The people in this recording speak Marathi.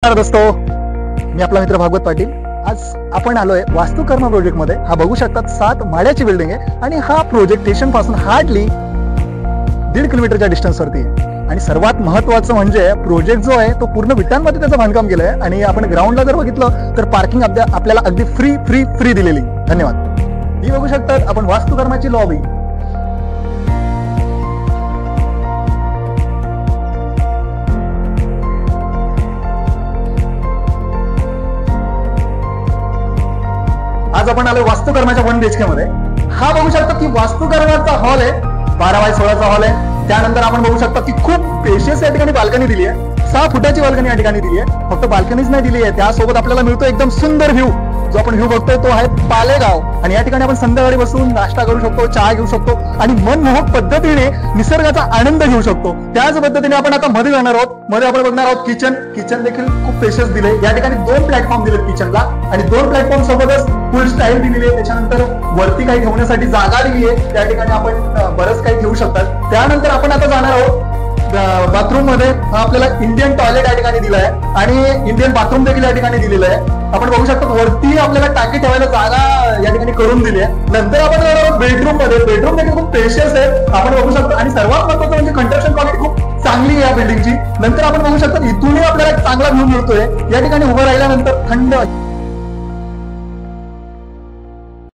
नमस्कार दोस्तो, मी आपला मित्र भागवत पाटील। आज आपण आलोय वास्तुकर्मा प्रोजेक्ट मध्ये। हा बघू शकतात 7 माळ्याची बिल्डिंग आहे आणि हा प्रोजेक्ट स्टेशन पासून हार्डली 1.5 किलोमीटरच्या डिस्टन्स वरती आहे। आणि सर्वात महत्त्वाचं म्हणजे प्रोजेक्ट जो आहे तो पूर्ण विटांमध्ये त्याचं बांधकाम केलंय आणि आपण ग्राउंडला जर बघितलं तर पार्किंग आपल्याला अगदी फ्री दिलेली। धन्यवाद। ही बघू शकतात आपण वास्तुकर्माची लॉबी। आज आपण आलो वास्तुकर्माच्या 1 BHK मध्ये। हा बघू शकता की वास्तुकर्माचा हॉल आहे, 12x16चा हॉल आहे। त्यानंतर आपण बघू शकता की खूप स्पेशियस या ठिकाणी बाल्कनी दिली आहे, 6 फुटाची बाल्कनी या ठिकाणी दिली आहे। फक्त बाल्कनीच नाही दिली आहे, त्यासोबत आपल्याला मिळतो एकदम सुंदर व्ह्यू। जो आपण व्ह्यू बघतोय तो आहे पालेगाव आणि या ठिकाणी आपण संध्याकाळी बसून नाश्ता करू शकतो, चहा घेऊ शकतो आणि मनमोहक पद्धतीने निसर्गाचा आनंद घेऊ शकतो। त्याच पद्धतीने आपण आता मध्ये जाणार आहोत। मध्ये आपण बघणार आहोत किचन देखील खूप स्पेशियस दिले। या ठिकाणी 2 प्लॅटफॉर्म दिलेत किचनला आणि 2 प्लॅटफॉर्म सोबतच फुल स्टाईल दिलेली आहे। त्याच्यानंतर वरती काही ठेवण्यासाठी जागा दिली आहे, त्या ठिकाणी आपण बरंच काही ठेवू शकतात। त्यानंतर आपण आता जाणार आहोत बाथरूम मध्ये। आपल्याला इंडियन टॉयलेट या ठिकाणी दिलं आहे आणि इंडियन बाथरूम देखील या ठिकाणी दिलेलं आहे। आपण बघू शकतो वरती आपल्याला टाकी ठेवायला जागा या ठिकाणी करून दिली आहे। नंतर आपण जाणार आहोत बेडरूम मध्ये। बेडरूम देखील खूप स्पेशियस आहे, आपण बघू शकतो। आणि सर्वात महत्त्वाचं म्हणजे कंस्ट्रक्शन क्वालिटी खूप चांगली आहे या बिल्डिंगची। नंतर आपण बघू शकतो इथूनही आपल्याला एक चांगला व्ह्यू मिळतोय। या ठिकाणी उभं राहिल्यानंतर थंड